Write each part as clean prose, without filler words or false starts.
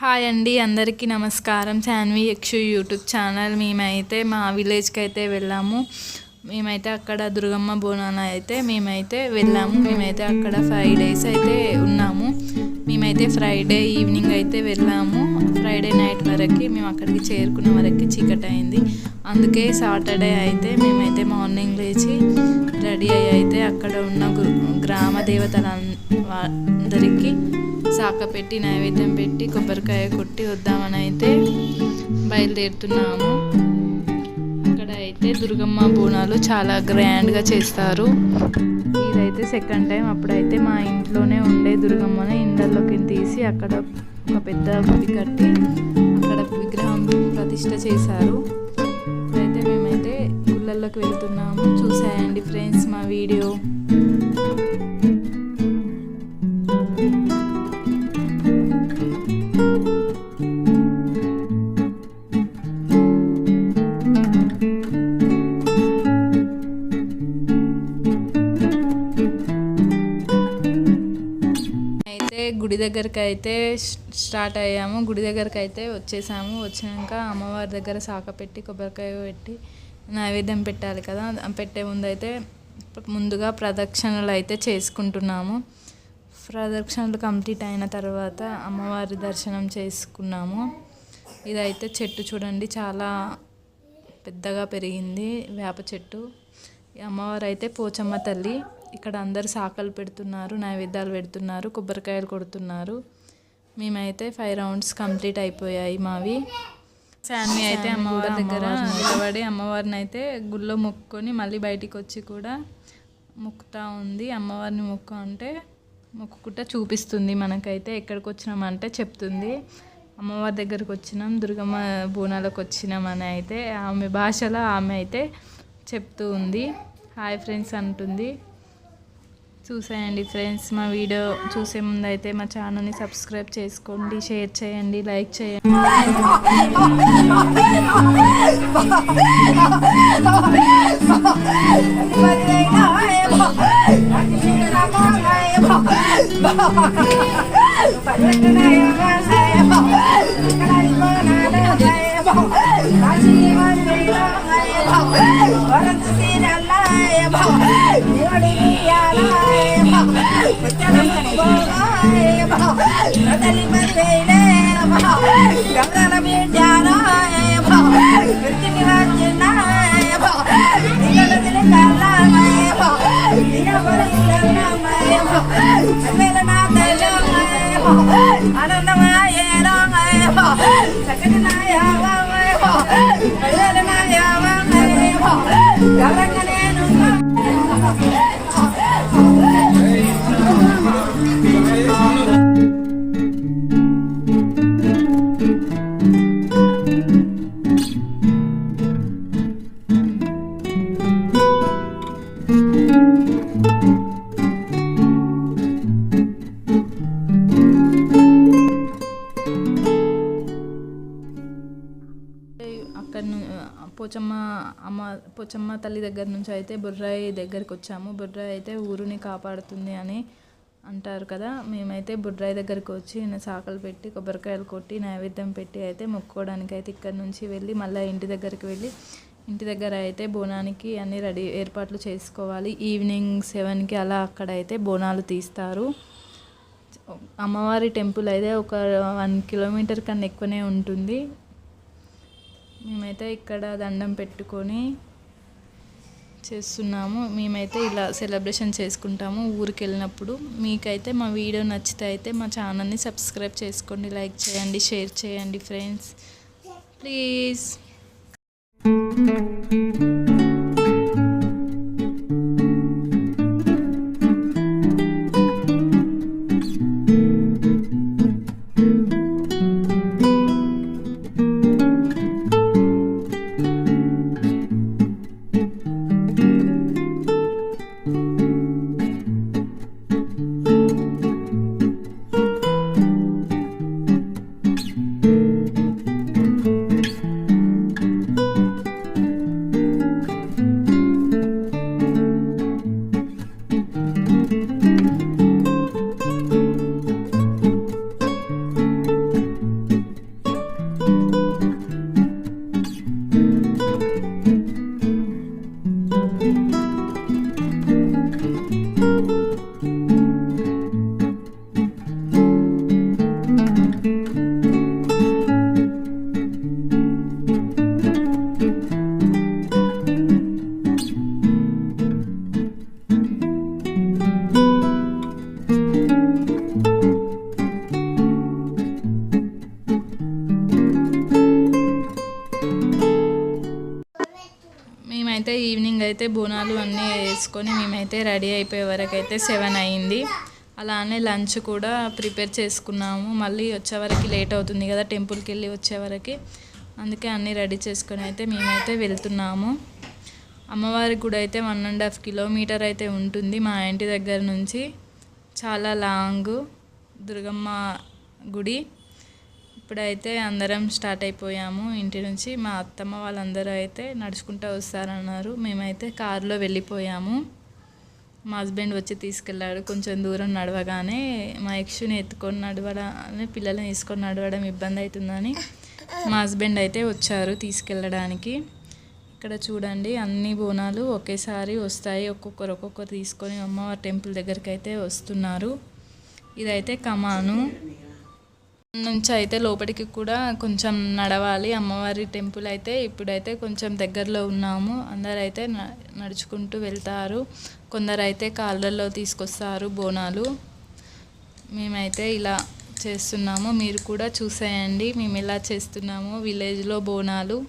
Hi అండి, అందరికీ నమస్కారం. Shanvi Yakshu YouTube channel. మేమైతే మా విలేజ్కి అయితే వెళ్ళాము. మేమైతే అక్కడ దుర్గమ్మ బోనాలు అయితే వెళ్ళాము. మేమైతే అక్కడ 5 days అయితే ఉన్నాము. మేమైతే ఫ్రైడే ఈవినింగ్ అయితే వెళ్ళాము. ఫ్రైడే నైట్ వరకు మేము అక్కడికి చేరుకున్న వరకు చీకటి అయింది. అందుకే సాటర్డే అయితే మేమైతే మార్నింగ్ లేచి రెడీ అయ్యి అయితే అక్కడ ఉన్న గ్రామ దేవతలందరికీ సాక పెట్టి నైవేద్యం పెట్టి కొబ్బరికాయ కొట్టి వద్దామని అయితే బయలుదేరుతున్నాము. అక్కడ అయితే దుర్గమ్మ బోనాలు చాలా గ్రాండ్గా చేస్తారు. ఇదైతే సెకండ్ టైం. అప్పుడైతే మా ఇంట్లోనే ఉండే దుర్గమ్మని ఇండ్లలోకి తీసి అక్కడ ఒక పెద్ద గుడి కట్టి అక్కడ విగ్రహం ప్రతిష్ఠ చేశారు. ఇప్పుడైతే మేమైతే గుళ్ళల్లోకి వెళ్తున్నాము. చూసాయండి ఫ్రెండ్స్ మా వీడియో. గుడి దగ్గరికి అయితే స్టార్ట్ అయ్యాము. గుడి దగ్గరికి అయితే వచ్చేసాము. వచ్చినాక అమ్మవారి దగ్గర సాక పెట్టి కొబ్బరికాయ పెట్టి నైవేద్యం పెట్టాలి కదా. పెట్టే ముందుగా ప్రదక్షిణలు అయితే చేసుకుంటున్నాము. ప్రదక్షిణలు కంప్లీట్ అయిన తర్వాత అమ్మవారి దర్శనం చేసుకున్నాము. ఇదైతే చెట్టు చూడండి, చాలా పెద్దగా పెరిగింది, వేప చెట్టు. అమ్మవారు అయితే పోచమ్మ తల్లి. ఇక్కడ అందరు సాకలు పెడుతున్నారు, నైవేద్యాలు పెడుతున్నారు, కొబ్బరికాయలు కొడుతున్నారు. మేమైతే 5 rounds కంప్లీట్ అయిపోయాయి మావి. శాన్వి అయితే అమ్మవారి దగ్గర నిలబడి అమ్మవారిని అయితే గుళ్ళో మొక్కుకొని మళ్ళీ బయటికి వచ్చి కూడా మొక్కుతూ ఉంది. అమ్మవారిని మొక్కు అంటే మొక్కుకుంటా చూపిస్తుంది మనకైతే. ఎక్కడికి వచ్చినామంటే చెప్తుంది. అమ్మవారి దగ్గరకు వచ్చినాం, దుర్గమ్మ బోనాలకు వచ్చినామని అయితే ఆమె భాషలో ఆమె అయితే చెప్తూ ఉంది. హాయ్ ఫ్రెండ్స్ అంటుంది. చూసేయండి ఫ్రెండ్స్. మా వీడియో చూసే ముందు అయితే మా ఛానల్ని సబ్స్క్రైబ్ చేసుకోండి, షేర్ చేయండి, లైక్ చేయండి. పోచమ్మ తల్లి దగ్గర నుంచి అయితే బుర్రాయి దగ్గరికి వచ్చాము. బుర్రాయి అయితే ఊరుని కాపాడుతుంది అని అంటారు కదా. మేమైతే బుర్రాయి దగ్గరికి వచ్చి సాకలు పెట్టి కొబ్బరికాయలు కొట్టి నైవేద్యం పెట్టి అయితే మొక్కుకోవడానికి అయితే ఇక్కడ నుంచి వెళ్ళి మళ్ళీ ఇంటి దగ్గరికి వెళ్ళి ఇంటి దగ్గర అయితే బోనానికి అన్ని ఏర్పాట్లు చేసుకోవాలి. ఈవినింగ్ 7కి అలా అక్కడ అయితే బోనాలు తీస్తారు. అమ్మవారి టెంపుల్ అయితే ఒక 1 kilometer కన్నా ఎక్కువనే ఉంటుంది. మేమైతే ఇక్కడ దండం పెట్టుకొని చేస్తున్నాము. మేమైతే ఇలా సెలబ్రేషన్ చేసుకుంటాము ఊరికి వెళ్ళినప్పుడు. మీకైతే మా వీడియో నచ్చితే అయితే మా ఛానల్ని సబ్స్క్రైబ్ చేసుకోండి, లైక్ చేయండి, షేర్ చేయండి ఫ్రెండ్స్ ప్లీజ్. ఇక్కడైతే బోనాలు అన్నీ వేసుకొని మేమైతే రెడీ అయిపోయే వరకు అయితే 7 అయింది. అలానే లంచ్ కూడా ప్రిపేర్ చేసుకున్నాము. మళ్ళీ వచ్చేవరకు లేట్ అవుతుంది కదా టెంపుల్కి వెళ్ళి వచ్చేవరకు, అందుకే అన్నీ రెడీ చేసుకొని అయితే మేమైతే వెళ్తున్నాము. అమ్మవారి గుడి అయితే 1.5 కిలోమీటర్ అయితే ఉంటుంది మా ఇంటి దగ్గర నుంచి. చాలా లాంగ్ దుర్గమ్మ గుడి. ఇప్పుడైతే అందరం స్టార్ట్ అయిపోయాము ఇంటి నుంచి. మా అత్తమ్మ వాళ్ళందరూ అయితే నడుచుకుంటూ వస్తారన్నారు. మేమైతే కారులో వెళ్ళిపోయాము. మా హస్బెండ్ వచ్చి తీసుకెళ్ళాడు. కొంచెం దూరం నడవగానే మా యక్షుని ఎత్తుకొని నడవడాన్ని, పిల్లల్ని తీసుకొని నడవడం ఇబ్బంది అవుతుందని మా హస్బెండ్ అయితే వచ్చారు తీసుకెళ్ళడానికి. ఇక్కడ చూడండి అన్ని బోనాలు ఒకేసారి వస్తాయి. ఒక్కొక్కరు తీసుకొని అమ్మవారి టెంపుల్ దగ్గరికి అయితే వస్తున్నారు. ఇదైతే కమాను నుంచి అయితే లోపలికి కూడా కొంచెం నడవాలి. అమ్మవారి టెంపుల్ అయితే ఇప్పుడైతే కొంచెం దగ్గరలో ఉన్నాము. అందరైతే నడుచుకుంటూ వెళ్తారు. కొందరైతే కాళ్ళల్లో తీసుకొస్తారు బోనాలు. మేమైతే ఇలా చేస్తున్నాము. మీరు కూడా చూసేయండి మేము ఎలా చేస్తున్నాము విలేజ్లో బోనాలు.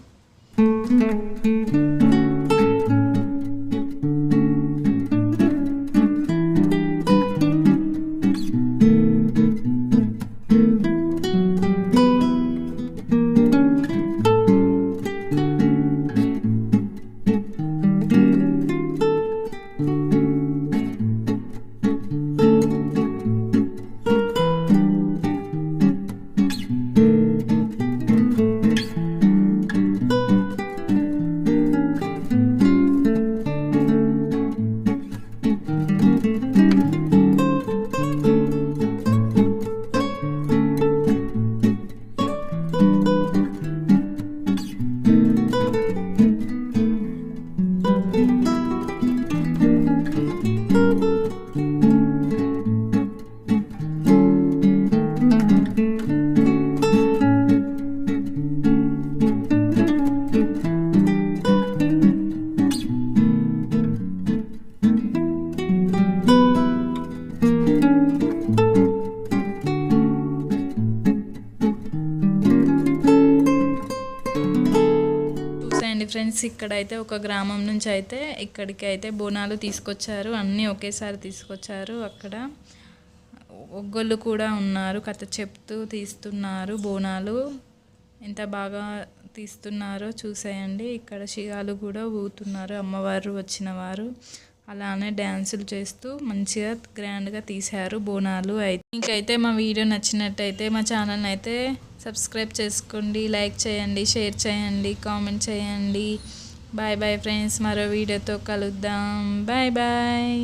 ఫ్రెండ్స్ ఇక్కడైతే ఒక గ్రామం నుంచి అయితే ఇక్కడికి అయితే బోనాలు తీసుకొచ్చారు. అన్నీ ఒకేసారి తీసుకొచ్చారు. అక్కడ ఒగ్గోళ్ళు కూడా ఉన్నారు, కథ చెప్తూ తీస్తున్నారు బోనాలు. ఎంత బాగా తీస్తున్నారో చూసేయండి. ఇక్కడ శిగాలు కూడా ఊతున్నారు అమ్మవారు వచ్చిన వారు. అలానే డ్యాన్సులు చేస్తూ మంచిగా గ్రాండ్గా తీశారు బోనాలు. అయితే ఇంకైతే మా వీడియో నచ్చినట్టయితే మా ఛానల్ని అయితే సబ్స్క్రైబ్ చేసుకోండి, లైక్ చేయండి, షేర్ చేయండి, కామెంట్ చేయండి. బాయ్ బాయ్ ఫ్రెండ్స్, మరో వీడియోతో కలుద్దాం. Bye bye.